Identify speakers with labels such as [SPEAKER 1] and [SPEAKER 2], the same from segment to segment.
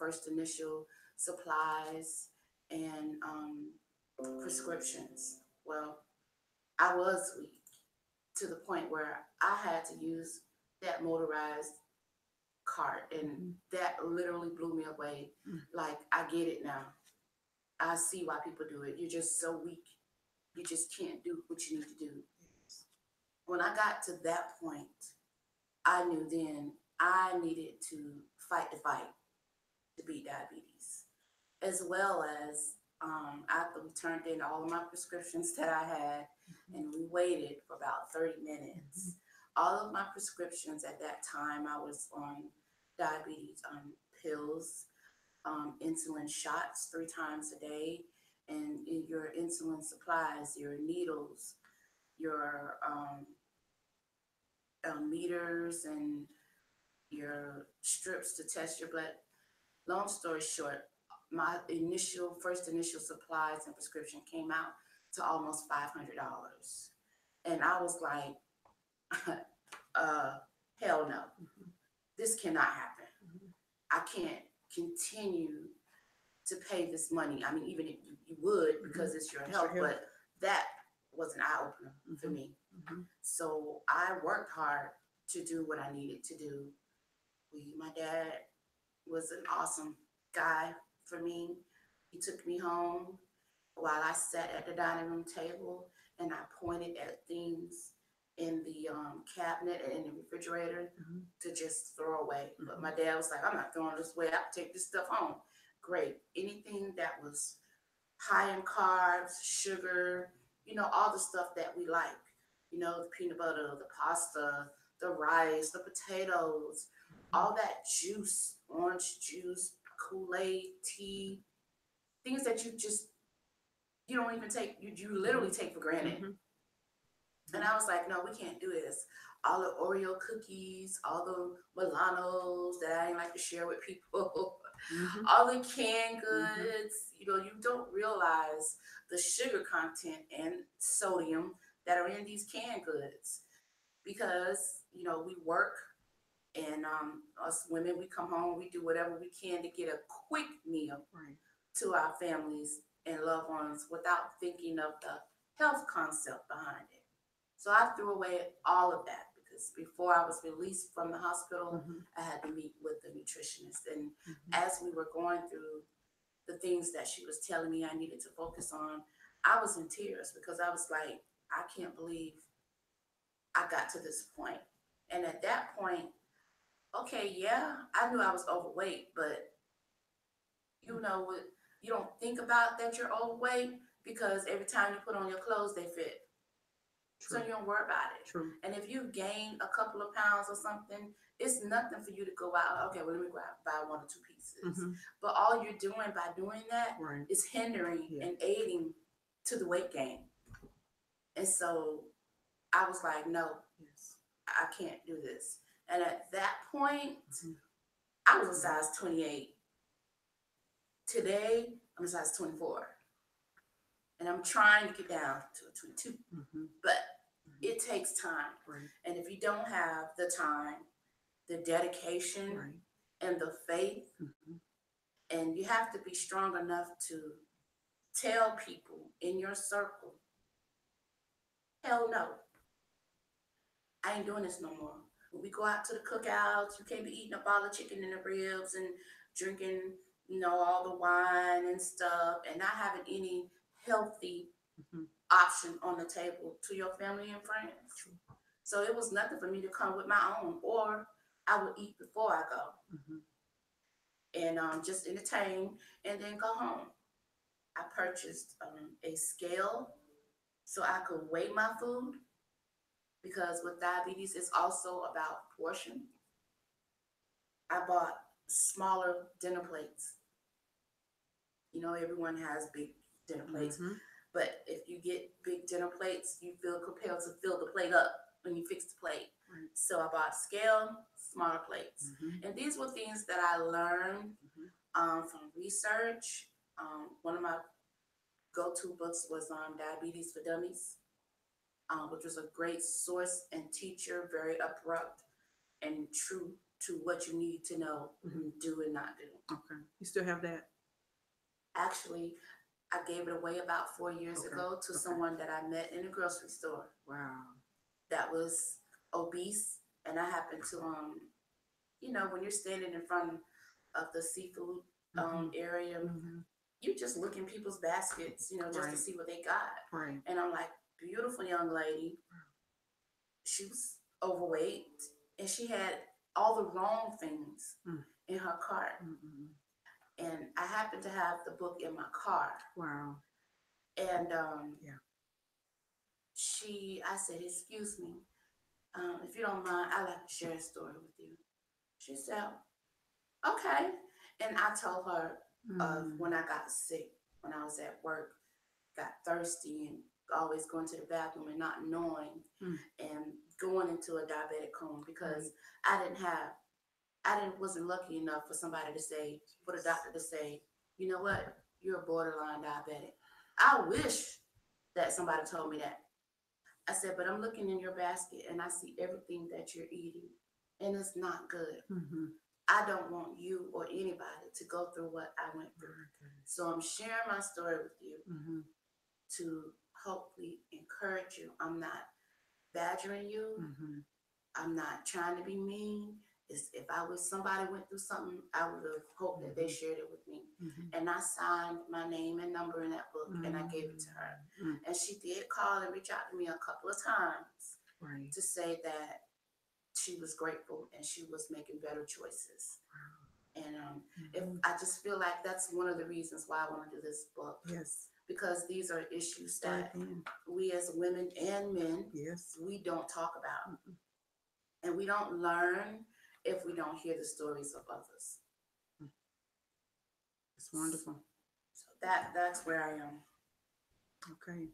[SPEAKER 1] first initial supplies and prescriptions. Well, I was weak to the point where I had to use that motorized cart, and that literally blew me away. Like, I get it now. I see why people do it. You're just so weak. You just can't do what you need to do. When I got to that point, I knew then I needed to fight the fight to beat diabetes, as well as after we turned in all of my prescriptions that I had, and we waited for about 30 minutes. All of my prescriptions at that time, I was on diabetes pills, insulin shots 3 times a day, and your insulin supplies, your needles, your meters, and your strips to test your blood. Long story short, my first initial supplies and prescription came out to almost $500, and I was like, uh, hell no, this cannot happen. I can't continue to pay this money. I mean, even if you would, because it's your health, but that was an eye opener for me. So I worked hard to do what I needed to do. My dad was an awesome guy for me. He took me home while I sat at the dining room table, and I pointed at things in the cabinet and in the refrigerator to just throw away. But my dad was like, I'm not throwing this away. I can take this stuff home. Great. Anything that was high in carbs, sugar, all the stuff that we like, the peanut butter, the pasta, the rice, the potatoes, all that juice, orange juice, Kool-Aid, tea, things that you don't even take, you literally take for granted. And I was like, no, we can't do this. All the Oreo cookies, all the Milanos that I ain't like to share with people, all the canned goods, you don't realize the sugar content and sodium that are in these canned goods, because, we work, and us women, we come home, we do whatever we can to get a quick meal to our families and loved ones without thinking of the health concept behind it. So I threw away all of that, because before I was released from the hospital, I had to meet with the nutritionist. And as we were going through the things that she was telling me I needed to focus on, I was in tears, because I was like, I can't believe I got to this point. And at that point, okay, yeah, I knew I was overweight, but what, you don't think about that you're overweight, because every time you put on your clothes, they fit. True. So you don't worry about it.
[SPEAKER 2] True.
[SPEAKER 1] And if you gain a couple of pounds or something, it's nothing for you to go out, okay, well, let me go out and buy 1 or 2 pieces. But all you're doing by doing that is hindering and aiding to the weight gain. And so I was like, no, I can't do this. And at that point, I was a size 28. Today, I'm a size 24. And I'm trying to get down to a 22. But it takes time. And if you don't have the time, the dedication, and the faith, and you have to be strong enough to tell people in your circle, hell no, I ain't doing this no more. When we go out to the cookouts, you can't be eating a bottle of chicken and the ribs and drinking, all the wine and stuff, and not having any healthy option on the table to your family and friends. So it was nothing for me to come with my own, or I would eat before I go and just entertain and then go home. I purchased a scale so I could weigh my food, because with diabetes, it's also about portion. I bought smaller dinner plates. Everyone has big dinner plates, but if you get big dinner plates, you feel compelled to fill the plate up when you fix the plate. So I bought scale, smaller plates. And these were things that I learned from research. One of my go-to books was Diabetes for Dummies, which was a great source and teacher, very abrupt and true to what you need to know and do and not do.
[SPEAKER 2] Okay. You still have that?
[SPEAKER 1] Actually, I gave it away about 4 years
[SPEAKER 2] Okay.
[SPEAKER 1] ago to someone that I met in a grocery store
[SPEAKER 2] Wow.
[SPEAKER 1] that was obese, and I happened to when you're standing in front of the seafood area, you just look in people's baskets, just to
[SPEAKER 2] Right.
[SPEAKER 1] see what they got.
[SPEAKER 2] Right.
[SPEAKER 1] And I'm like, beautiful young lady. She was overweight and she had all the wrong things in her cart. And I happened to have the book in my car.
[SPEAKER 2] Wow.
[SPEAKER 1] And
[SPEAKER 2] Yeah.
[SPEAKER 1] I said, excuse me, if you don't mind, I'd like to share a story with you. She said, okay. And I told her of when I got sick, when I was at work, got thirsty and always going to the bathroom and not knowing and going into a diabetic coma because wasn't lucky enough for somebody to say, for the doctor to say, you know what, you're a borderline diabetic. I wish that somebody told me that. I said, but I'm looking in your basket and I see everything that you're eating and it's not good. I don't want you or anybody to go through what I went through. So I'm sharing my story with you to hopefully encourage you. I'm not badgering you. I'm not trying to be mean. If I was somebody went through something, I would have hoped that they shared it with me. And I signed my name and number in that book and I gave it to her. And she did call and reach out to me a couple of times to say that she was grateful and she was making better choices. And if I just feel like that's one of the reasons why I want to do this book.
[SPEAKER 2] Yes.
[SPEAKER 1] Because these are issues that we as women and men, we don't talk about. And we don't learn if we don't hear the stories of others.
[SPEAKER 2] It's wonderful.
[SPEAKER 1] So that's where I am.
[SPEAKER 2] Okay.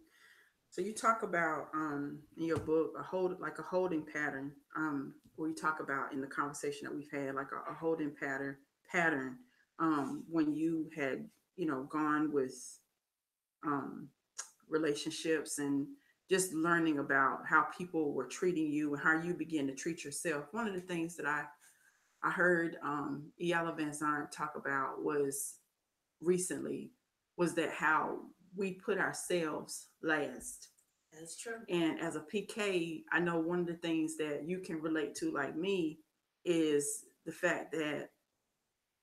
[SPEAKER 2] So you talk about in your book a holding pattern. Where you talk about in the conversation that we've had, like a holding pattern when you had gone with relationships and just learning about how people were treating you and how you begin to treat yourself. One of the things that I heard Iala Van Zant talk about was recently was that how we put ourselves last.
[SPEAKER 1] That's true.
[SPEAKER 2] And as a PK, I know one of the things that you can relate to, like me, is the fact that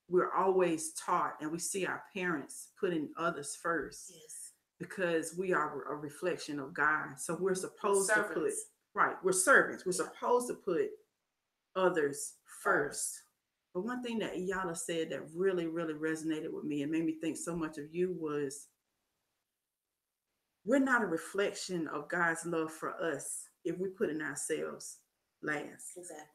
[SPEAKER 2] we're always taught and we see our parents putting others first.
[SPEAKER 1] Yes.
[SPEAKER 2] Because we are a reflection of God. So we're supposed to put, we're servants. We're supposed to put others first. But one thing that Iyala said that really, really resonated with me and made me think so much of you was, we're not a reflection of God's love for us if we put in ourselves last.
[SPEAKER 1] Exactly.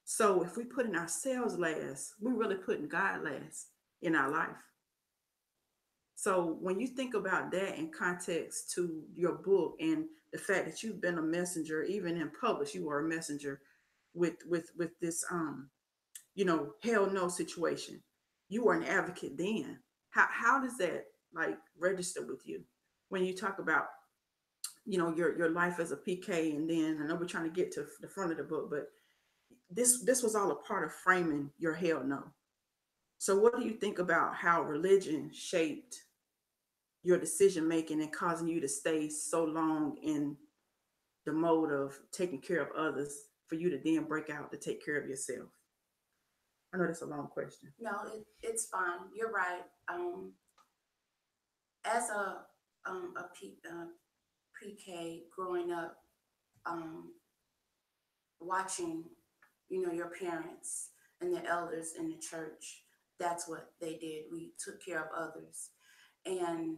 [SPEAKER 2] So if we put in ourselves last, we're really putting God last in our life. So when you think about that in context to your book and the fact that you've been a messenger, even in public, you were a messenger with this hell no situation. You were an advocate then. How does that like register with you when you talk about your life as a PK? And then I know we're trying to get to the front of the book, but this was all a part of framing your hell no. So what do you think about how religion shaped your decision making and causing you to stay so long in the mode of taking care of others for you to then break out to take care of yourself? I know that's a long question.
[SPEAKER 1] No, it's fine. You're right. As a pre-K growing up, watching, your parents and the elders in the church, that's what they did. We took care of others. And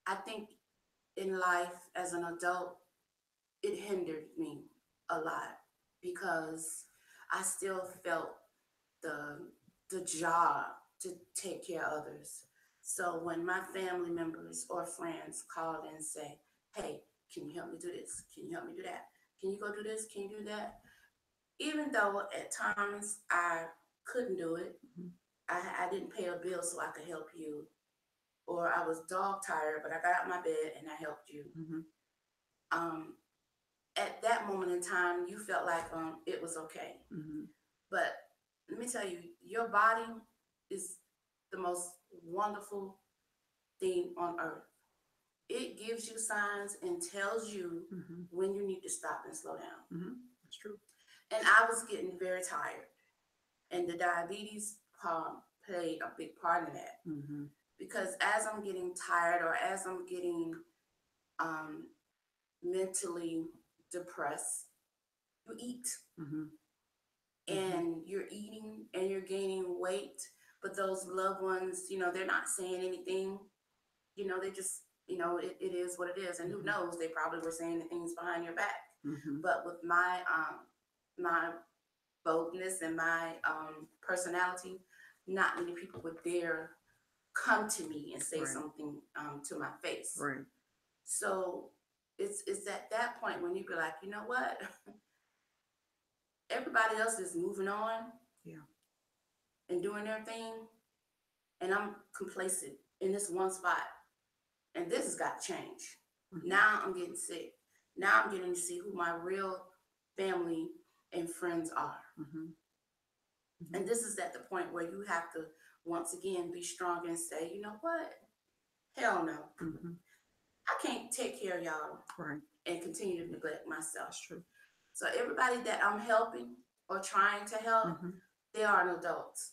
[SPEAKER 1] I think in life as an adult, it hindered me a lot because I still felt the job to take care of others. So when my family members or friends called and say, hey, can you help me do this? Can you help me do that? Can you go do this? Can you do that? Even though at times I couldn't do it, I didn't pay a bill so I could help you. Or I was dog tired, but I got out my bed and I helped you. At that moment in time, you felt like it was okay. But let me tell you, your body is the most wonderful thing on earth. It gives you signs and tells you when you need to stop and slow down.
[SPEAKER 2] That's true.
[SPEAKER 1] And I was getting very tired, and the diabetes played a big part in that, because as I'm getting tired, or as I'm getting um, mentally depressed, you eat, and you're eating and you're gaining weight, but those loved ones, they're not saying anything. They just, it is what it is, and who knows, they probably were saying the things behind your back. But with my boldness and my personality, not many people would dare come to me and say something to my face.
[SPEAKER 2] Right.
[SPEAKER 1] So it's at that point when you be like, you know what? Everybody else is moving on,
[SPEAKER 2] Yeah.
[SPEAKER 1] and doing their thing, and I'm complacent in this one spot. And this has got to change. Now I'm getting sick. Now I'm getting to see who my real family and friends are. And this is at the point where you have to once again be strong and say, you know what? Hell no. I can't take care of y'all and continue to neglect myself.
[SPEAKER 2] That's true.
[SPEAKER 1] So everybody that I'm helping or trying to help, they are adults.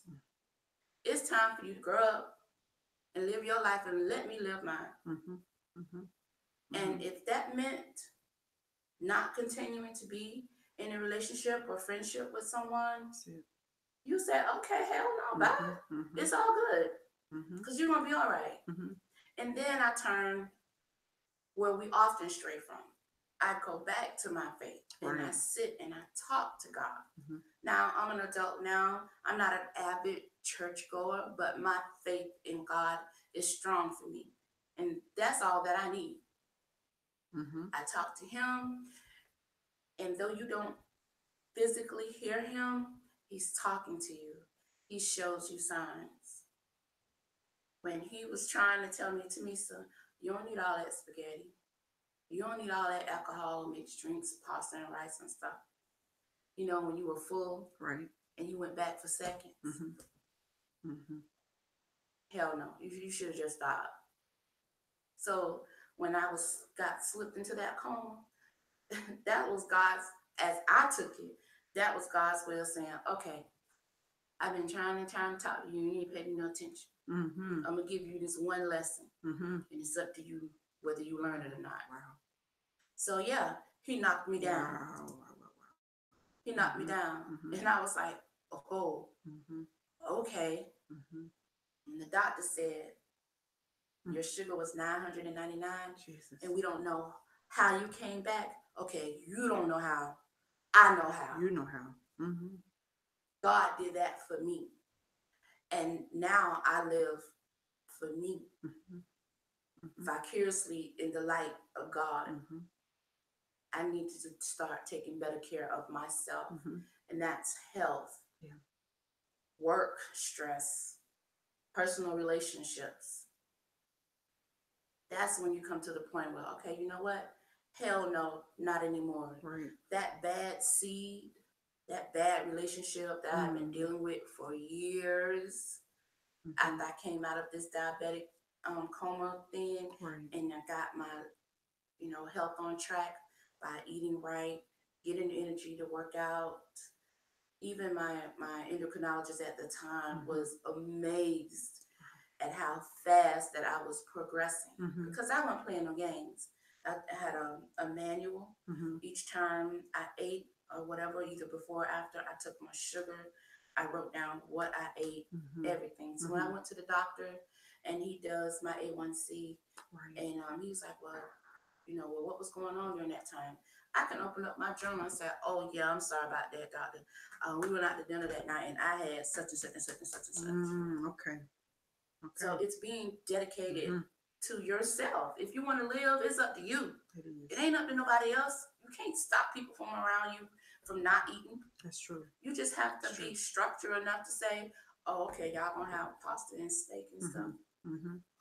[SPEAKER 1] It's time for you to grow up and live your life and let me live mine. And if that meant not continuing to be in a relationship or friendship with someone, you said, okay, hell no, bye. It's all good, because you're going to be all right. And then I turn where we often stray from. I go back to my faith, and I sit and I talk to God. Now, I'm an adult now. I'm not an avid churchgoer, but my faith in God is strong for me. And that's all that I need. I talk to him, and though you don't physically hear him, he's talking to you. He shows you signs. When he was trying to tell me, Tamisa, you don't need all that spaghetti. You don't need all that alcohol, mixed drinks, pasta and rice and stuff. When you were full, and you went back for seconds. Hell no, you should have just stopped. So when I got slipped into that coma, that was God's, as I took it, that was God's way of saying, okay, I've been trying to talk to you, you ain't paying no attention. I'm going to give you this one lesson, and it's up to you whether you learn it or not.
[SPEAKER 2] Wow.
[SPEAKER 1] So yeah, he knocked me down.
[SPEAKER 2] Wow.
[SPEAKER 1] He knocked me down, and I was like, oh, okay. And the doctor said, your sugar was 999,
[SPEAKER 2] Jesus.
[SPEAKER 1] and we don't know how you came back. Okay, you don't know how. I know how.
[SPEAKER 2] You know how.
[SPEAKER 1] God did that for me. And now I live for me, vicariously in the light of God. I need to start taking better care of myself. And that's health, work, stress, personal relationships. That's when you come to the point where, okay, you know what? Hell no, not anymore. That bad seed, that bad relationship that I've been dealing with for years, after I came out of this diabetic coma thing, and I got my, health on track by eating right, getting the energy to work out. Even my endocrinologist at the time was amazed at how fast that I was progressing, because I wasn't playing no games. I had a manual. Each time I ate or whatever, either before or after I took my sugar, I wrote down what I ate, everything. So when I went to the doctor and he does my A1C, and he was like, well, what was going on during that time? I can open up my journal and say, oh yeah, I'm sorry about that, doctor. We went out to dinner that night and I had such and such and such and such and such.
[SPEAKER 2] Okay.
[SPEAKER 1] So it's being dedicated to yourself. If you want to live, it's up to you. It ain't up to nobody else. You can't stop people from around you from not eating.
[SPEAKER 2] That's true.
[SPEAKER 1] You just have to be structured enough to say, oh, okay, y'all gonna have pasta and steak and stuff.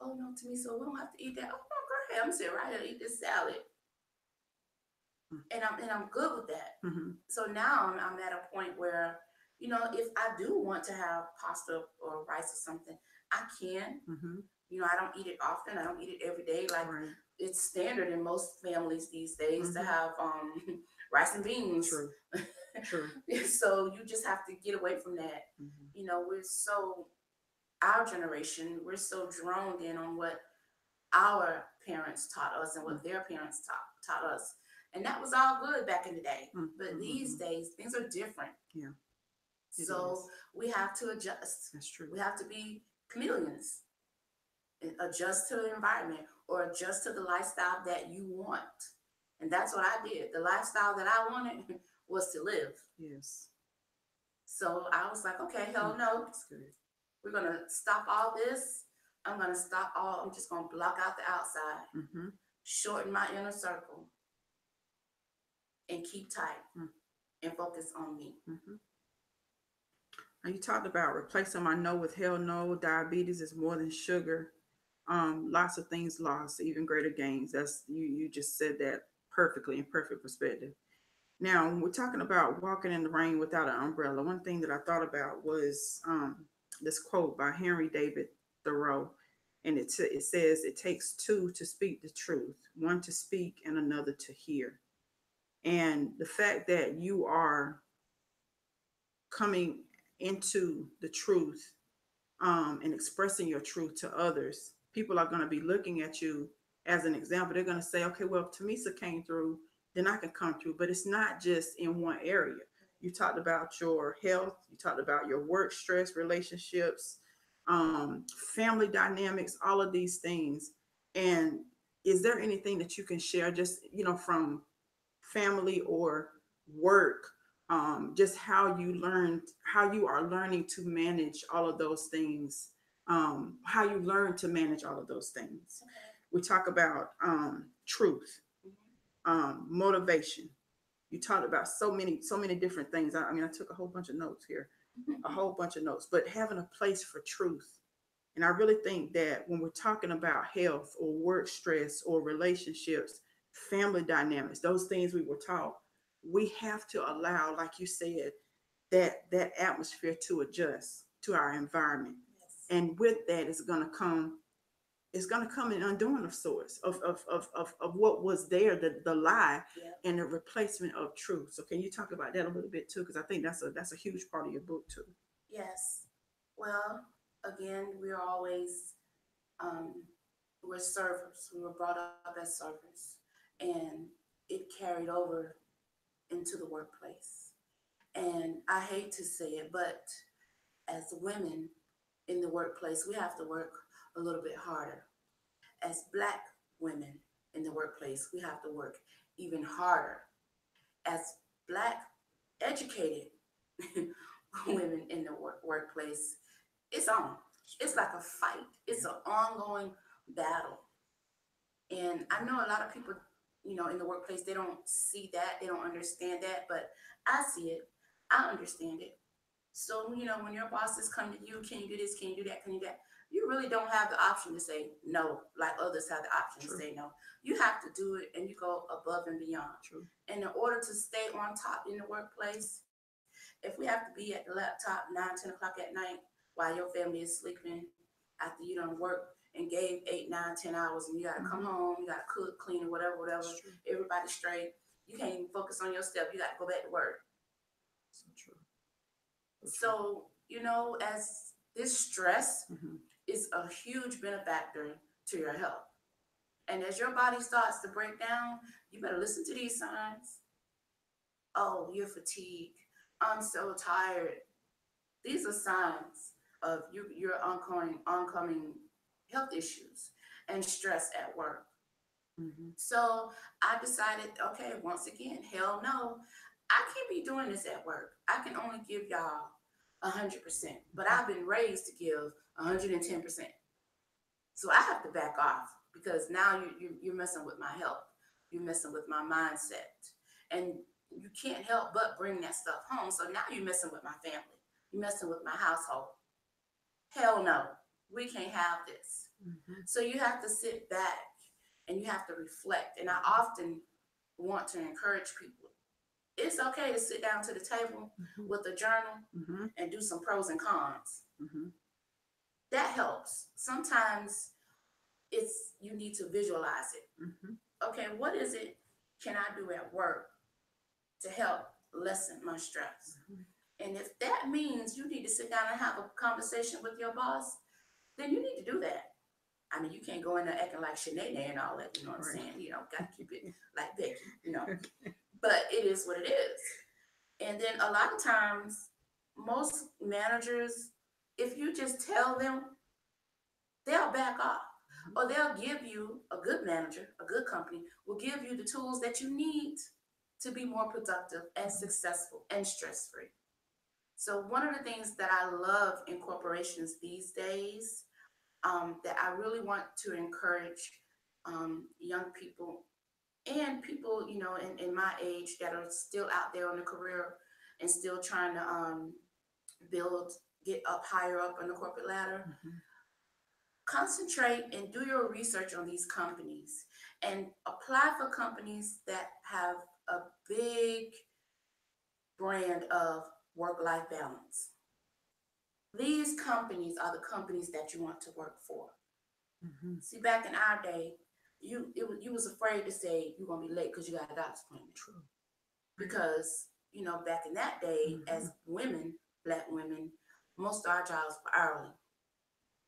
[SPEAKER 1] Oh no, Tamisa, we don't have to eat that. Oh no, go ahead. I'm sitting right here and eat this salad. And I'm good with that. So now I'm at a point where, if I do want to have pasta or rice or something, I can.
[SPEAKER 2] Mm-hmm.
[SPEAKER 1] I don't eat it often. I don't eat it every day. Like,
[SPEAKER 2] Right.
[SPEAKER 1] it's standard in most families these days to
[SPEAKER 2] Mm-hmm.
[SPEAKER 1] have rice and beans.
[SPEAKER 2] True. True.
[SPEAKER 1] So you just have to get away from that.
[SPEAKER 2] Mm-hmm.
[SPEAKER 1] We're so our generation, we're so droned in on what our parents taught us and what their parents taught us. And that was all good back in the day. But these
[SPEAKER 2] Mm-hmm.
[SPEAKER 1] days, things are different.
[SPEAKER 2] Yeah, it
[SPEAKER 1] So
[SPEAKER 2] is.
[SPEAKER 1] we have to adjust.
[SPEAKER 2] That's true.
[SPEAKER 1] We have to be chameleons and adjust to the environment or adjust to the lifestyle that you want. And that's what I did. The lifestyle that I wanted was to live.
[SPEAKER 2] Yes.
[SPEAKER 1] So I was like, okay, hell no.
[SPEAKER 2] That's good.
[SPEAKER 1] We're going to stop all this. I'm just going to block out the outside,
[SPEAKER 2] Mm-hmm.
[SPEAKER 1] shorten my inner circle, and keep tight and focus on me.
[SPEAKER 2] Mm-hmm. Now you talked about replacing my no with hell no. Diabetes is more than sugar. Lots of things lost, even greater gains. That's you just said that perfectly in perfect perspective. Now, when we're talking about walking in the rain without an umbrella, one thing that I thought about was this quote by Henry David Thoreau, and it says, "It takes two to speak the truth, one to speak and another to hear." And the fact that you are coming into the truth and expressing your truth to others, people are going to be looking at you as an example. They're going to say, okay, well, if Tamisa came through, then I can come through. But it's not just in one area. You talked about your health, you talked about your work stress, relationships, family dynamics, all of these things. And is there anything that you can share just, from family or work, just how you are learning to manage all of those things, how you learn to manage all of those things. We talk about truth, motivation. You talked about so many different things. I mean, I took a whole bunch of notes here, a whole bunch of notes, but having a place for truth. And I really think that when we're talking about health or work stress or relationships, family dynamics, those things we were taught, we have to allow, like you said, that atmosphere to adjust to our environment.
[SPEAKER 1] Yes.
[SPEAKER 2] And with that is going to come, it's going to come an undoing of sorts of what was there, the lie,
[SPEAKER 1] Yep.
[SPEAKER 2] and the replacement of truth. So can you talk about that a little bit too? Because I think that's a huge part of your book too.
[SPEAKER 1] Yes. Well, again, um, we're servers. We were brought up as servers, and it carried over into the workplace. And I hate to say it, but as women in the workplace, we have to work a little bit harder. As Black women in the workplace, we have to work even harder. As Black educated women in the workplace, it's on. It's like a fight. It's an ongoing battle. And I know a lot of people, in the workplace, they don't see that, they don't understand that, but I see it. I understand it. So, when your bosses come to you, can you do this? Can you do that? Can you do that? You really don't have the option to say no, like others have the option
[SPEAKER 2] True.
[SPEAKER 1] to say no. You have to do it, and you go above and beyond.
[SPEAKER 2] True.
[SPEAKER 1] And in order to stay on top in the workplace, if we have to be at the laptop 9, 10 o'clock at night while your family is sleeping after you done work and gave 8, 9, 10 hours, and you gotta come home, you gotta cook, clean, whatever, everybody straight. You can't even focus on your stuff. You gotta go back to work.
[SPEAKER 2] So true.
[SPEAKER 1] So, as this stress
[SPEAKER 2] Mm-hmm.
[SPEAKER 1] is a huge benefactor to your health. And as your body starts to break down, you better listen to these signs. Oh, you're fatigued. I'm so tired. These are signs of your oncoming health issues and stress at work.
[SPEAKER 2] Mm-hmm.
[SPEAKER 1] So I decided, okay, once again, hell no, I can't be doing this at work. I can only give y'all 100%, but I've been raised to give 110%. So I have to back off because now you're messing with my health. You're messing with my mindset. And you can't help but bring that stuff home. So now you're messing with my family. You're messing with my household. Hell no, we can't have this.
[SPEAKER 2] Mm-hmm.
[SPEAKER 1] So you have to sit back and you have to reflect. And I often want to encourage people. It's okay to sit down to the table
[SPEAKER 2] Mhm.
[SPEAKER 1] with a journal
[SPEAKER 2] Mhm.
[SPEAKER 1] and do some pros and cons.
[SPEAKER 2] Mhm.
[SPEAKER 1] That helps. Sometimes it's you need to visualize it.
[SPEAKER 2] Mhm.
[SPEAKER 1] Okay, what is it can I do at work to help lessen my stress?
[SPEAKER 2] Mhm.
[SPEAKER 1] And if that means you need to sit down and have a conversation with your boss, then you need to do that. I mean, you can't go in there acting like Sinead and all that, you know what I'm
[SPEAKER 2] Right.
[SPEAKER 1] saying? Got to keep it like Becky.
[SPEAKER 2] Okay.
[SPEAKER 1] But it is what it is. And then a lot of times, most managers, if you just tell them, they'll back off. Or they'll give you, a good manager, a good company, will give you the tools that you need to be more productive and successful and stress free. So, one of the things that I love in corporations these days, that I really want to encourage young people and people, in my age that are still out there on the career and still trying to build, get up higher up on the corporate ladder,
[SPEAKER 2] Mhm.
[SPEAKER 1] concentrate and do your research on these companies and apply for companies that have a big brand of work-life balance. These companies are the companies that you want to work for.
[SPEAKER 2] Mhm.
[SPEAKER 1] See, back in our day, you was afraid to say you're gonna be late because you got a doctor's appointment.
[SPEAKER 2] True. Right.
[SPEAKER 1] Because back in that day, as
[SPEAKER 2] Mhm.
[SPEAKER 1] women, black women, most of our jobs were hourly.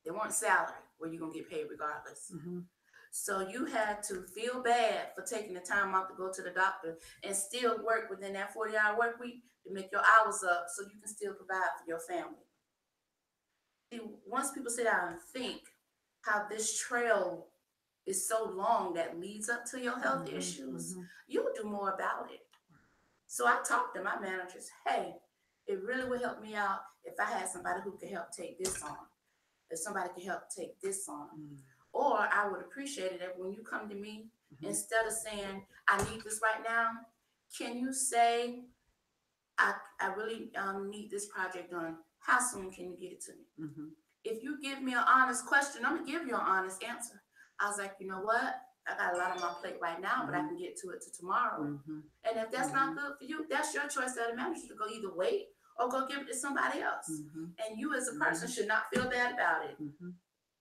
[SPEAKER 1] They weren't salary where you're gonna get paid regardless.
[SPEAKER 2] Mhm.
[SPEAKER 1] So you had to feel bad for taking the time out to go to the doctor and still work within that 40-hour work week to make your hours up so you can still provide for your family. See, once people sit down and think how this trail is so long that leads up to your health
[SPEAKER 2] Mhm.
[SPEAKER 1] issues,
[SPEAKER 2] Mhm.
[SPEAKER 1] you'll do more about it. So I talked to my managers, hey, it really would help me out if I had somebody who could help take this on, if somebody could help take this on.
[SPEAKER 2] Mhm.
[SPEAKER 1] Or I would appreciate it if when you come to me,
[SPEAKER 2] Mhm.
[SPEAKER 1] instead of saying, I need this right now, can you say, I really need this project done. How soon can you get it to me?
[SPEAKER 2] Mhm.
[SPEAKER 1] If you give me an honest question, I'm gonna give you an honest answer. I was like, you know what? I got a lot on my plate right now, but I
[SPEAKER 2] Mhm.
[SPEAKER 1] can get to it to tomorrow.
[SPEAKER 2] Mhm.
[SPEAKER 1] And if that's not
[SPEAKER 2] Mhm.
[SPEAKER 1] good for you, that's your choice as a manager to go either wait or go give it to somebody else.
[SPEAKER 2] Mhm.
[SPEAKER 1] And you as a person
[SPEAKER 2] Mhm.
[SPEAKER 1] should not feel bad about it.
[SPEAKER 2] Mhm.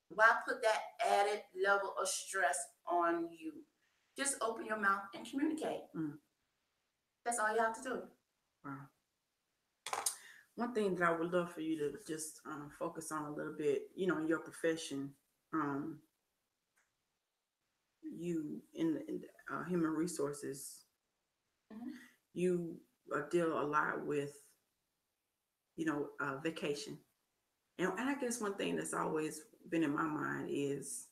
[SPEAKER 1] Why put that added level of stress on you? Just open your mouth and communicate.
[SPEAKER 2] Mm.
[SPEAKER 1] That's all you have to do.
[SPEAKER 2] Wow. One thing that I would love for you to just focus on a little bit, in your profession, um, you in human resources,
[SPEAKER 1] Mhm.
[SPEAKER 2] you deal a lot with, vacation. And I guess one thing that's always been in my mind is,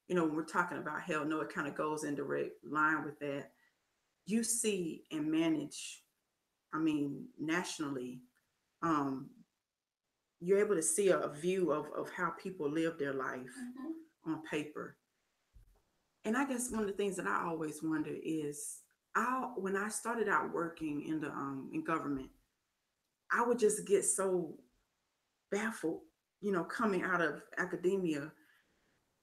[SPEAKER 2] when we're talking about health, no, it kind of goes in direct line with that. You see and manage, I mean, nationally, um, you're able to see a view of how people live their life
[SPEAKER 1] Mhm.
[SPEAKER 2] on paper. And I guess one of the things that I always wonder is, when I started out working in government, I would just get so baffled, coming out of academia,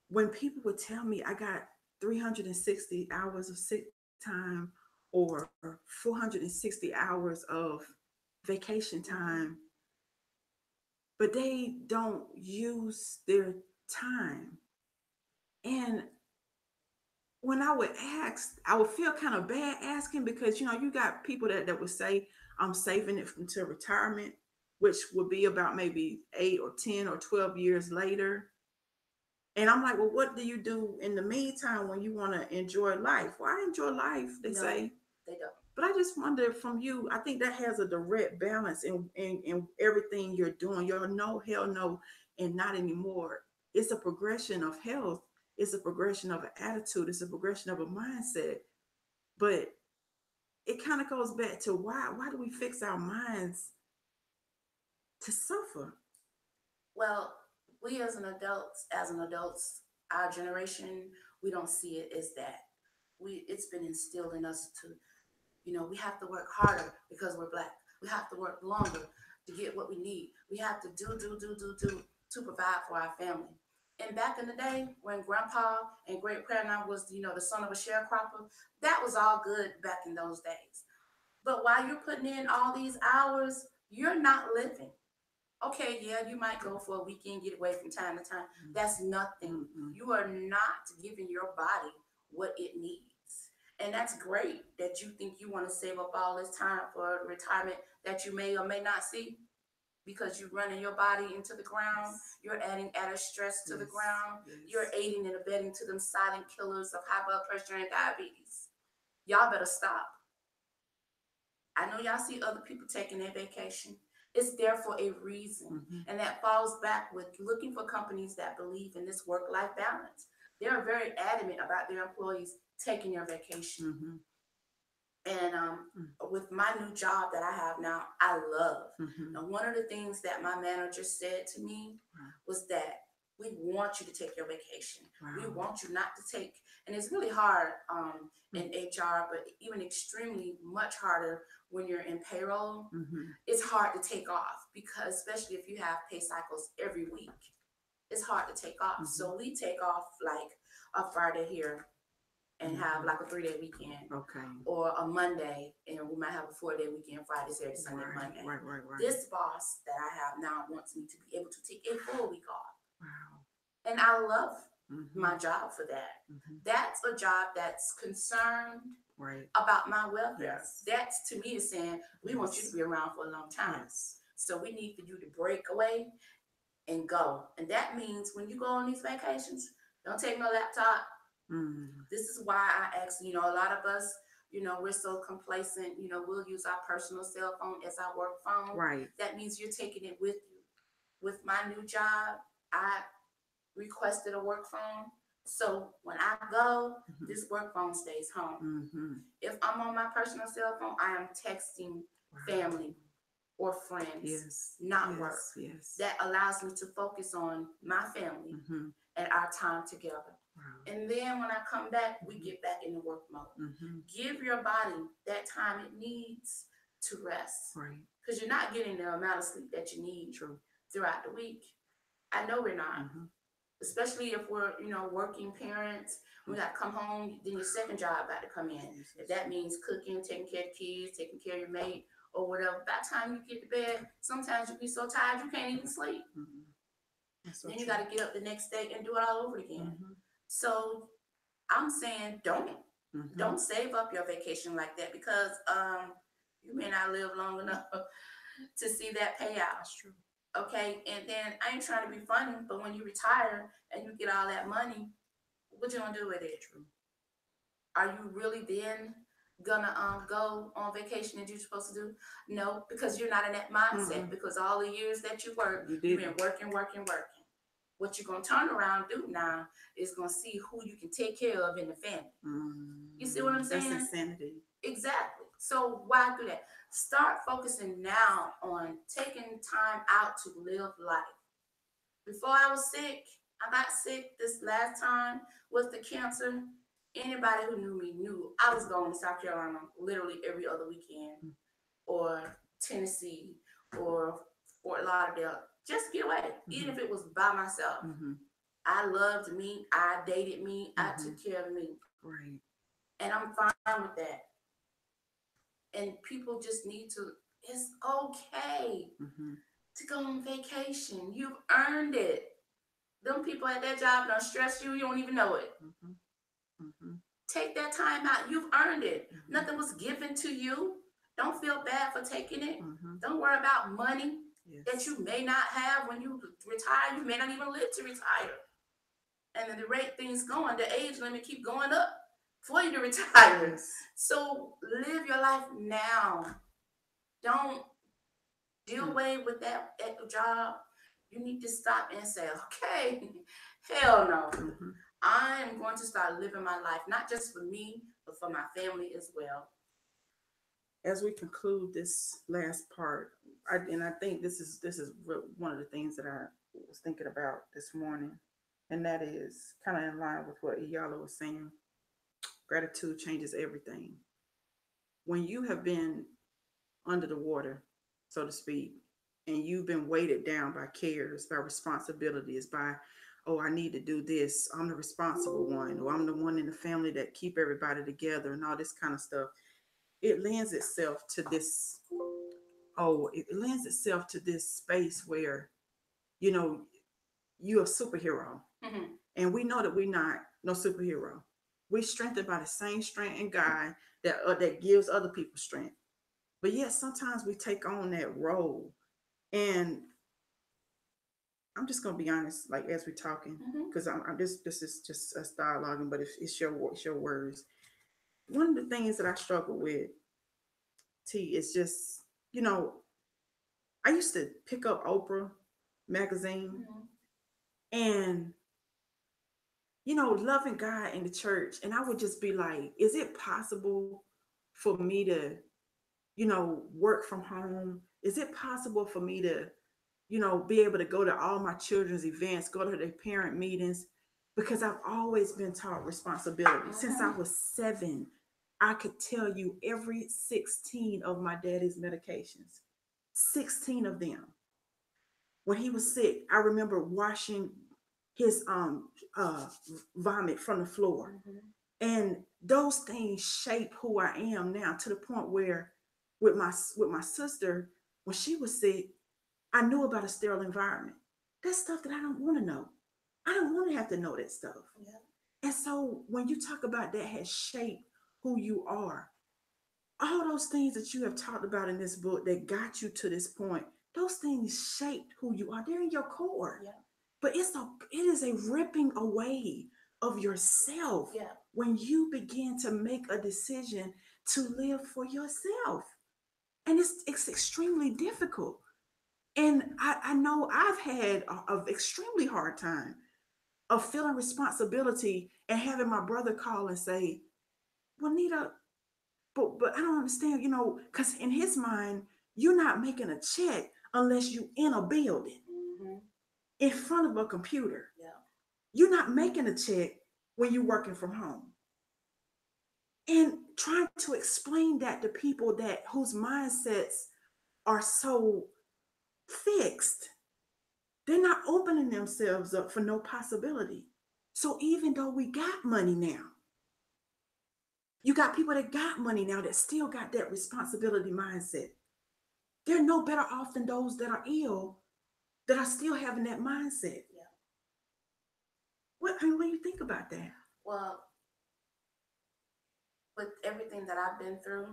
[SPEAKER 2] when people would tell me I got 360 hours of sick time or 460 hours of vacation
[SPEAKER 1] Mhm.
[SPEAKER 2] time, but they don't use their time. And when I would ask, I would feel kind of bad asking, because you got people that would say I'm saving it until retirement, which would be about maybe 8 or 10 or 12 years later. And I'm like, well, what do you do in the meantime when you want to enjoy life? Well, I enjoy life, they
[SPEAKER 1] No,
[SPEAKER 2] say.
[SPEAKER 1] they don't.
[SPEAKER 2] But I just wonder from you, I think that has a direct balance in everything you're doing. Your no, hell no, and not anymore. It's a progression of health. It's a progression of an attitude. It's a progression of a mindset. But it kind of goes back to, why do we fix our minds to suffer?
[SPEAKER 1] Well, we as an adults, our generation, we don't see it as that. It's been instilled in us to, we have to work harder because we're black. We have to work longer to get what we need. We have to do to provide for our family. And back in the day, when grandpa and great grandma was, the son of a sharecropper, that was all good back in those days. But while you're putting in all these hours, you're not living. Okay, yeah, you might go for a weekend getaway from time to time. That's nothing.
[SPEAKER 2] Mm-hmm.
[SPEAKER 1] You are not giving your body what it needs. And that's great that you think you want to save up all this time for retirement that you may or may not see because you're running your body into the ground.
[SPEAKER 2] Yes.
[SPEAKER 1] You're adding added stress to the
[SPEAKER 2] Yes.
[SPEAKER 1] ground. You're
[SPEAKER 2] Yes.
[SPEAKER 1] aiding and abetting to them silent killers of high blood pressure and diabetes. Y'all better stop. I know y'all see other people taking their vacation. It's there for a reason.
[SPEAKER 2] Mm-hmm.
[SPEAKER 1] And that falls back with looking for companies that believe in this work life balance. They're very adamant about their employees taking their vacation.
[SPEAKER 2] Mm-hmm.
[SPEAKER 1] And
[SPEAKER 2] Mm-hmm.
[SPEAKER 1] with my new job that I have now, I love.
[SPEAKER 2] Mm-hmm.
[SPEAKER 1] Now, one of the things that my manager said to me
[SPEAKER 2] Wow.
[SPEAKER 1] was that we want you to take your vacation. We
[SPEAKER 2] Wow.
[SPEAKER 1] want you not to take, and it's really hard in
[SPEAKER 2] Mm-hmm.
[SPEAKER 1] HR, but even extremely much harder when you're in payroll.
[SPEAKER 2] Mm-hmm.
[SPEAKER 1] It's hard to take off because, especially if you have pay cycles every week, it's hard to take off.
[SPEAKER 2] Mm-hmm.
[SPEAKER 1] So we take off like a Friday here and have
[SPEAKER 2] Mm-hmm.
[SPEAKER 1] like a 3-day weekend,
[SPEAKER 2] Okay.
[SPEAKER 1] or a Monday, and we might have a 4-day weekend, Friday, Saturday, Sunday,
[SPEAKER 2] Right.
[SPEAKER 1] Monday.
[SPEAKER 2] Right.
[SPEAKER 1] This boss that I have now wants me to be able to take a full week off.
[SPEAKER 2] Wow.
[SPEAKER 1] And I love
[SPEAKER 2] Mm-hmm.
[SPEAKER 1] my job for that.
[SPEAKER 2] Mm-hmm.
[SPEAKER 1] That's a job that's concerned
[SPEAKER 2] Right.
[SPEAKER 1] about my welfare.
[SPEAKER 2] Yes.
[SPEAKER 1] That's to me is saying we want you to
[SPEAKER 2] Yes.
[SPEAKER 1] be around for a long time.
[SPEAKER 2] Yes.
[SPEAKER 1] So we need for you to break away and go. And that means when you go on these vacations, don't take no laptop.
[SPEAKER 2] Mm-hmm.
[SPEAKER 1] This is why I ask, a lot of us, we're so complacent, we'll use our personal cell phone as our work phone.
[SPEAKER 2] Right.
[SPEAKER 1] That means you're taking it with you. With my new job, I requested a work phone. So when I go,
[SPEAKER 2] Mm-hmm.
[SPEAKER 1] this work phone stays home.
[SPEAKER 2] Mm-hmm.
[SPEAKER 1] If I'm on my personal cell phone, I am texting family or friends,
[SPEAKER 2] Yes.
[SPEAKER 1] not
[SPEAKER 2] Yes.
[SPEAKER 1] work.
[SPEAKER 2] Yes.
[SPEAKER 1] That allows me to focus on my family
[SPEAKER 2] Mm-hmm.
[SPEAKER 1] and our time together.
[SPEAKER 2] Wow.
[SPEAKER 1] And then when I come back, we get back in the work mode.
[SPEAKER 2] Mm-hmm.
[SPEAKER 1] Give your body that time it needs to rest,
[SPEAKER 2] Right.
[SPEAKER 1] because you're not getting the amount of sleep that you need
[SPEAKER 2] True.
[SPEAKER 1] throughout the week. I know we're not,
[SPEAKER 2] Mm-hmm.
[SPEAKER 1] especially if we're, working parents. We got to come home, then your second job got to come in. If that means cooking, taking care of kids, taking care of your mate, or whatever. By the time you get to bed, sometimes you be so tired you can't even sleep.
[SPEAKER 2] Mm-hmm. That's so
[SPEAKER 1] Then you
[SPEAKER 2] true.
[SPEAKER 1] got to get up the next day and do it all over again.
[SPEAKER 2] Mm-hmm.
[SPEAKER 1] So I'm saying
[SPEAKER 2] Mm-hmm.
[SPEAKER 1] don't save up your vacation like that, because you may not live long enough to see that payout.
[SPEAKER 2] That's true.
[SPEAKER 1] Okay, and then I ain't trying to be funny, but when you retire and you get all that money, what you gonna do with it?
[SPEAKER 2] True.
[SPEAKER 1] Are you really then gonna go on vacation that you're supposed to do? No, because you're not in that mindset.
[SPEAKER 2] Mm-hmm.
[SPEAKER 1] Because all the years that you work,
[SPEAKER 2] You
[SPEAKER 1] you've
[SPEAKER 2] did.
[SPEAKER 1] been working. What you're gonna turn around and do now is gonna see who you can take care of in the family.
[SPEAKER 2] Mm-hmm.
[SPEAKER 1] You see what I'm saying?
[SPEAKER 2] That's insanity.
[SPEAKER 1] Exactly. So why do that? Start focusing now on taking time out to live life. Before I was sick, I got sick this last time with the cancer. Anybody who knew me knew I was going to South Carolina literally every other weekend, or Tennessee, or Fort Lauderdale. Just get away, even if it was by myself.
[SPEAKER 2] Mm-hmm.
[SPEAKER 1] I loved me. I dated me. I
[SPEAKER 2] Mm-hmm.
[SPEAKER 1] took care of me.
[SPEAKER 2] Right.
[SPEAKER 1] And I'm fine with that. And people just need to, it's okay
[SPEAKER 2] Mm-hmm.
[SPEAKER 1] to go on vacation. You've earned it. Them people at that job don't stress you. You don't even know it.
[SPEAKER 2] Mm-hmm. Mm-hmm.
[SPEAKER 1] Take that time out. You've earned it.
[SPEAKER 2] Mm-hmm.
[SPEAKER 1] Nothing was given to you. Don't feel bad for taking it.
[SPEAKER 2] Mm-hmm.
[SPEAKER 1] Don't worry about money
[SPEAKER 2] Yes.
[SPEAKER 1] that you may not have when you retire. You may not even live to retire. And then the rate things going, the age limit keep going up for you to retire.
[SPEAKER 2] Yes.
[SPEAKER 1] So live your life now. Don't do away with that at the job. You need to stop and say, okay, hell no.
[SPEAKER 2] Mm-hmm.
[SPEAKER 1] I am going to start living my life, not just for me, but for my family as well.
[SPEAKER 2] As we conclude this last part, I think this is one of the things that I was thinking about this morning, and that is kind of in line with what Iyala was saying. Gratitude changes everything. When you have been under the water, so to speak, and you've been weighted down by cares, by responsibilities, by, oh, I need to do this, I'm the responsible one, or I'm the one in the family that keep everybody together and all this kind of stuff. it lends itself to this. Oh, it lends itself to this space where, you know, you're a superhero,
[SPEAKER 1] Mm-hmm.
[SPEAKER 2] and we know that we're not no superhero. We're strengthened by the same strength in God that gives other people strength. But yet sometimes we take on that role. And I'm just gonna be honest, like as we're talking,
[SPEAKER 1] Mm-hmm.
[SPEAKER 2] because I'm this is just us dialoguing, but it's your words. One of the things that I struggle with, T, is just, you know, I used to pick up Oprah magazine,
[SPEAKER 1] Mm-hmm.
[SPEAKER 2] and loving God in the church, and I would just be like, is it possible for me to, work from home? Is it possible for me to, be able to go to all my children's events, go to their parent meetings? Because I've always been taught responsibility. Since I
[SPEAKER 1] Mm-hmm.
[SPEAKER 2] was 7, I could tell you every 16 of my daddy's medications, 16 of them. When he was sick, I remember washing his uh vomit from the floor.
[SPEAKER 1] Mm-hmm.
[SPEAKER 2] And those things shape who I am now, to the point where with my sister, when she was sick, I knew about a sterile environment. That's stuff that I don't want to know. I don't want to have to know that stuff.
[SPEAKER 1] Yeah.
[SPEAKER 2] And so when you talk about that has shaped who you are, all those things that you have talked about in this book that got you to this point, those things shaped who you are. They're in your core.
[SPEAKER 1] Yeah.
[SPEAKER 2] But it is a ripping away of yourself
[SPEAKER 1] Yeah.
[SPEAKER 2] when you begin to make a decision to live for yourself. And it's extremely difficult. And I know I've had an extremely hard time of feeling responsibility and having my brother call and say, well, Nita, but I don't understand, because in his mind, you're not making a check unless you in a building
[SPEAKER 1] Mm-hmm.
[SPEAKER 2] in front of a computer.
[SPEAKER 1] Yeah.
[SPEAKER 2] You're not making a check when you're working from home. And trying to explain that to people that whose mindsets are so fixed, they're not opening themselves up for no possibility. So even though we got money now, you got people that got money now that still got that responsibility mindset. They're no better off than those that are ill that are still having that mindset.
[SPEAKER 1] Yeah.
[SPEAKER 2] What do you think about that?
[SPEAKER 1] Well, with everything that I've been through,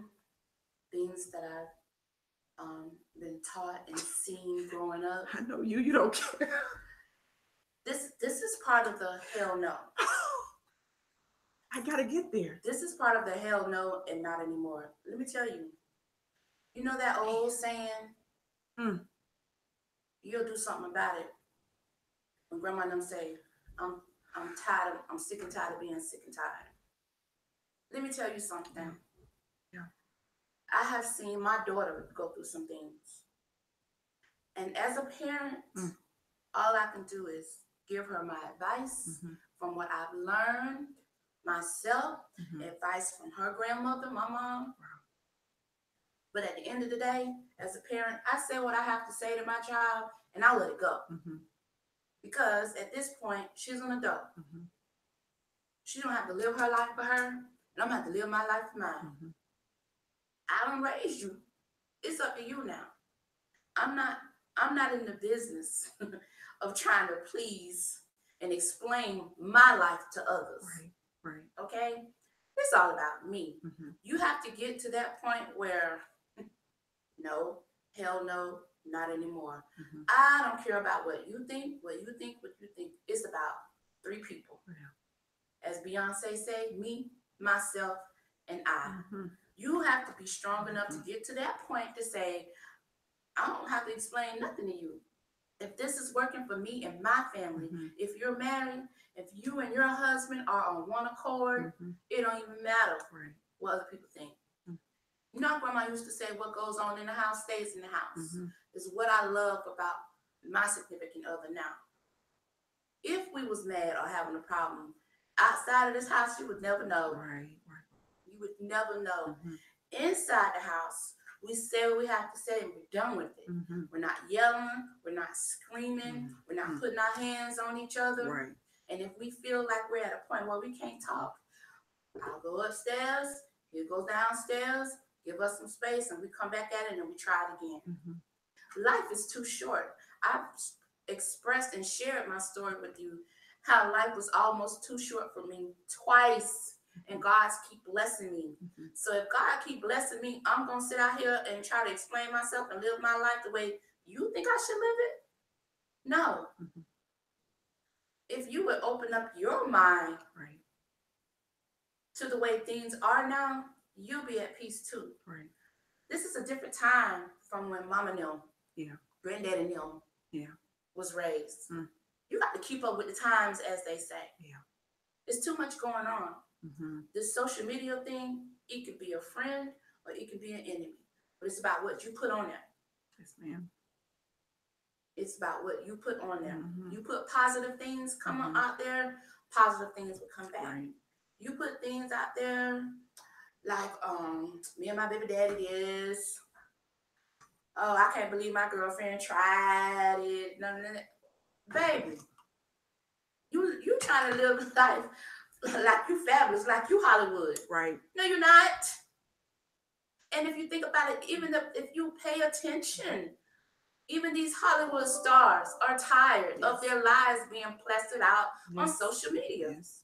[SPEAKER 1] things that I've been taught and seen growing up,
[SPEAKER 2] I know you don't care.
[SPEAKER 1] this is part of the hell no.
[SPEAKER 2] I gotta get there.
[SPEAKER 1] This is part of the hell no and not anymore. Let me tell you. You know that old saying,
[SPEAKER 2] Mm,
[SPEAKER 1] you'll do something about it. When grandma and them say, I'm I'm sick and tired of being sick and tired. Let me tell you
[SPEAKER 2] yeah,
[SPEAKER 1] something.
[SPEAKER 2] yeah.
[SPEAKER 1] I have seen my daughter go through some things. And as a parent,
[SPEAKER 2] Mm,
[SPEAKER 1] all I can do is give her my advice
[SPEAKER 2] mm-hmm,
[SPEAKER 1] from what I've learned myself,
[SPEAKER 2] mm-hmm.
[SPEAKER 1] advice from her grandmother, my mom.
[SPEAKER 2] Wow.
[SPEAKER 1] But at the end of the day, as a parent, I say what I have to say to my child and I let it go.
[SPEAKER 2] Mm-hmm,
[SPEAKER 1] Because at this point, she's an adult.
[SPEAKER 2] mm-hmm,
[SPEAKER 1] She don't have to live her life for her, and I'm gonna have to live my life for mine.
[SPEAKER 2] mm-hmm.
[SPEAKER 1] I don't raise you. It's up to you now. I'm not I'm not in the business of trying to please and explain my life to others.
[SPEAKER 2] Right, right.
[SPEAKER 1] Okay? It's all about me.
[SPEAKER 2] Mm-hmm,
[SPEAKER 1] You have to get to that point where no, hell no, not anymore.
[SPEAKER 2] mm-hmm.
[SPEAKER 1] I don't care about what you think, what you think, what you think. It's about 3 people.
[SPEAKER 2] Yeah.
[SPEAKER 1] As Beyonce say, me, myself, and I.
[SPEAKER 2] Mm-hmm,
[SPEAKER 1] You have to be strong enough to
[SPEAKER 2] mm-hmm,
[SPEAKER 1] get to that point to say, I don't have to explain nothing to you. If this is working for me and my family,
[SPEAKER 2] mm-hmm,
[SPEAKER 1] if you're married, if you and your husband are on one accord,
[SPEAKER 2] mm-hmm.
[SPEAKER 1] it don't even matter
[SPEAKER 2] Right.
[SPEAKER 1] what other people think. You know, grandma used to say, what goes on in the house stays in the house.
[SPEAKER 2] Mm-hmm.
[SPEAKER 1] Is what I love about my significant other now. If we was mad or having a problem outside of this house, you would never know.
[SPEAKER 2] Right, right.
[SPEAKER 1] You would never know.
[SPEAKER 2] Mm-hmm,
[SPEAKER 1] Inside the house, we say what we have to say and we're done with it.
[SPEAKER 2] mm-hmm,
[SPEAKER 1] We're not yelling, we're not screaming, we're not
[SPEAKER 2] mm-hmm.
[SPEAKER 1] putting our hands on each other.
[SPEAKER 2] Right.
[SPEAKER 1] And if we feel like we're at a point where we can't talk, I'll go upstairs, he'll go downstairs, give us some space, and we come back at it and we try it again.
[SPEAKER 2] Mm-hmm.
[SPEAKER 1] Life is too short. I've expressed and shared my story with you how life was almost too short for me twice, and God's keep blessing me.
[SPEAKER 2] Mm-hmm.
[SPEAKER 1] So if God keep blessing me, I'm gonna sit out here and try to explain myself and live my life the way you think I should live it? No.
[SPEAKER 2] Mm-hmm.
[SPEAKER 1] If you would open up your mind
[SPEAKER 2] Right.
[SPEAKER 1] to the way things are now, you'll be at peace too.
[SPEAKER 2] Right.
[SPEAKER 1] This is a different time from when Mama Nil,
[SPEAKER 2] Yeah.
[SPEAKER 1] Granddaddy Nil
[SPEAKER 2] Yeah.
[SPEAKER 1] was raised.
[SPEAKER 2] Mm.
[SPEAKER 1] You got to keep up with the times, as they say.
[SPEAKER 2] Yeah.
[SPEAKER 1] It's too much going on.
[SPEAKER 2] Mm-hmm.
[SPEAKER 1] This social media thing, it could be a friend or it could be an enemy. But it's about what you put on there.
[SPEAKER 2] Yes, ma'am.
[SPEAKER 1] It's about what you put on there.
[SPEAKER 2] Mm-hmm.
[SPEAKER 1] You put positive things come
[SPEAKER 2] Mm-hmm.
[SPEAKER 1] out there, positive things will come back.
[SPEAKER 2] Right.
[SPEAKER 1] You put things out there like me and my baby daddy is, oh, I can't believe my girlfriend tried it. No, no, no. Baby, you trying to live life like you fabulous, like you Hollywood.
[SPEAKER 2] Right.
[SPEAKER 1] No, you're not. And if you think about it, even if you pay attention, even these Hollywood stars are tired
[SPEAKER 2] Yes.
[SPEAKER 1] of their lives being plastered out on
[SPEAKER 2] Yes.
[SPEAKER 1] social media.
[SPEAKER 2] Yes.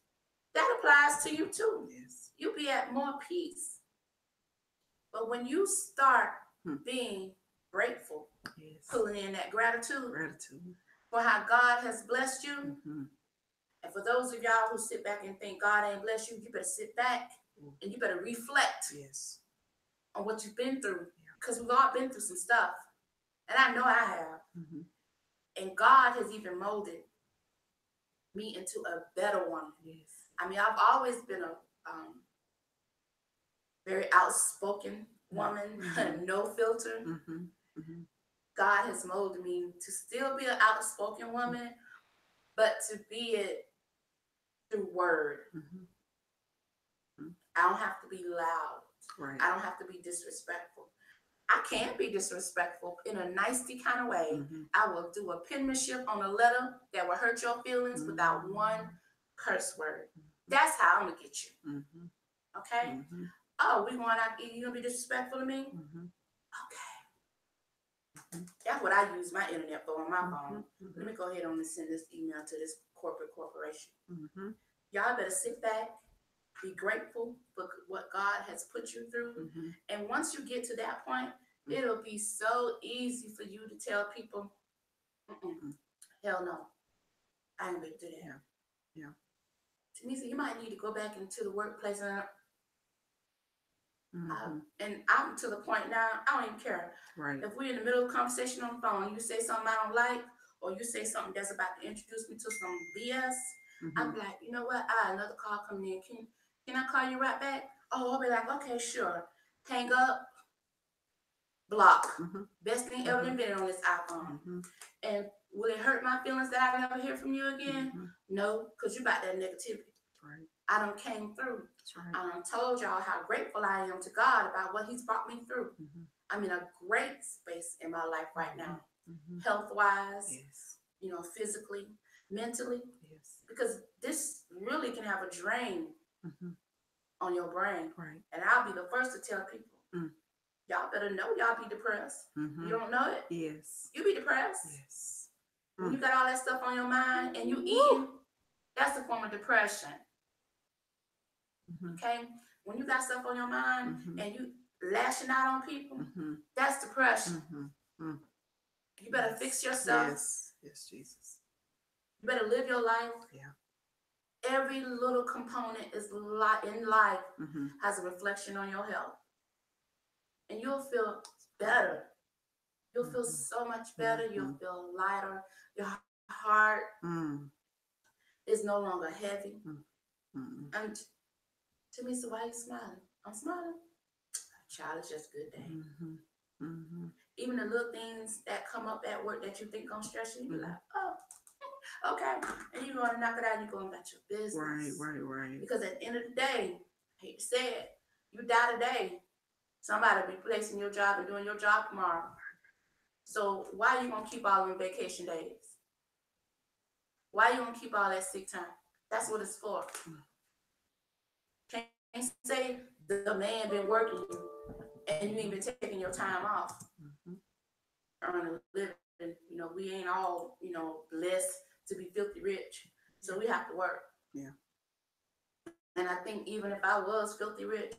[SPEAKER 1] That applies to you too.
[SPEAKER 2] Yes.
[SPEAKER 1] You'll be at more peace. But when you start being grateful,
[SPEAKER 2] Yes.
[SPEAKER 1] pulling in that gratitude
[SPEAKER 2] Gratitude.
[SPEAKER 1] for how God has blessed you,
[SPEAKER 2] Mm-hmm.
[SPEAKER 1] and for those of y'all who sit back and think God ain't blessed you, you better sit back and you better reflect
[SPEAKER 2] Yes.
[SPEAKER 1] on what you've been through. Because we've all been through some stuff. And I know I have.
[SPEAKER 2] Mm-hmm.
[SPEAKER 1] And God has even molded me into a better woman.
[SPEAKER 2] Yes.
[SPEAKER 1] I mean, I've always been a very outspoken woman,
[SPEAKER 2] Mm-hmm.
[SPEAKER 1] no filter.
[SPEAKER 2] Mm-hmm. Mm-hmm.
[SPEAKER 1] God has molded me to still be an outspoken woman, but to be it through word.
[SPEAKER 2] Mm-hmm.
[SPEAKER 1] I don't have to be loud.
[SPEAKER 2] Right.
[SPEAKER 1] I don't have to be disrespectful. I can be disrespectful in a nicety kind of way.
[SPEAKER 2] Mm-hmm.
[SPEAKER 1] I will do a penmanship on a letter that will hurt your feelings without one curse word. That's how I'm gonna get you.
[SPEAKER 2] Mm-hmm.
[SPEAKER 1] Okay?
[SPEAKER 2] Mm-hmm.
[SPEAKER 1] Oh, we going out, you gonna be disrespectful to me?
[SPEAKER 2] Mm-hmm.
[SPEAKER 1] Okay. That's what I use my internet for on my phone.
[SPEAKER 2] Mm-hmm.
[SPEAKER 1] Let me go ahead and send this email to this corporation.
[SPEAKER 2] Mm-hmm.
[SPEAKER 1] Y'all better sit back, be grateful for what God has put you through.
[SPEAKER 2] Mm-hmm.
[SPEAKER 1] And once you get to that point, it'll be so easy for you to tell people, hell no, I ain't gonna do that.
[SPEAKER 2] Yeah.
[SPEAKER 1] Tamisa, you might need to go back into the workplace
[SPEAKER 2] Mm-hmm.
[SPEAKER 1] and I'm to the point now, I don't even care.
[SPEAKER 2] Right.
[SPEAKER 1] If we're in the middle of a conversation on the phone, you say something I don't like, or you say something that's about to introduce me to some BS,
[SPEAKER 2] Mm-hmm.
[SPEAKER 1] I'm like, you know what? Another call coming in. Can I call you right back? Oh, I'll be like, okay, sure. Hang up, block.
[SPEAKER 2] Mm-hmm.
[SPEAKER 1] Best thing ever invented on this iPhone.
[SPEAKER 2] Mm-hmm.
[SPEAKER 1] And will it hurt my feelings that I never hear from you again?
[SPEAKER 2] Mm-hmm.
[SPEAKER 1] No, because you got that negativity.
[SPEAKER 2] Right.
[SPEAKER 1] I done came through.
[SPEAKER 2] That's right.
[SPEAKER 1] I done told y'all how grateful I am to God about what He's brought me through.
[SPEAKER 2] Mm-hmm.
[SPEAKER 1] I'm in a great space in my life right now,
[SPEAKER 2] Mm-hmm.
[SPEAKER 1] health-wise,
[SPEAKER 2] Yes.
[SPEAKER 1] Physically, mentally,
[SPEAKER 2] Yes.
[SPEAKER 1] because this really can have a drain on your brain.
[SPEAKER 2] Right.
[SPEAKER 1] And I'll be the first to tell people, y'all better know y'all be depressed.
[SPEAKER 2] Mm-hmm.
[SPEAKER 1] You don't know it?
[SPEAKER 2] Yes.
[SPEAKER 1] You be depressed.
[SPEAKER 2] Yes.
[SPEAKER 1] When you got all that stuff on your mind and you eating, that's a form of depression.
[SPEAKER 2] Mm-hmm.
[SPEAKER 1] Okay? When you got stuff on your mind and you lashing out on people, that's depression.
[SPEAKER 2] Mm-hmm.
[SPEAKER 1] You better fix yourself.
[SPEAKER 2] Yes. Yes, Jesus.
[SPEAKER 1] You better live your life.
[SPEAKER 2] Yeah.
[SPEAKER 1] Every little component in life has a reflection on your health. And you'll feel better. You'll feel so much better. You'll feel lighter. Your heart is no longer heavy. And Tamisa, why are you smiling? I'm smiling. Child, it's just a good day. Even the little things that come up at work that you think gonna stress you, you be like, oh, okay. And you're gonna knock it out and you're going about your business.
[SPEAKER 2] Right.
[SPEAKER 1] Because at the end of the day, I hate to say it, you die today. Somebody will be placing your job and doing your job tomorrow. So why are you gonna keep all them vacation days? Why are you gonna keep all that sick time? That's what it's for. Can't say the man been working and you ain't been taking your time off, earning a living. You know, we ain't all, you know, blessed to be filthy rich. So we have to work.
[SPEAKER 2] Yeah.
[SPEAKER 1] And I think even if I was filthy rich,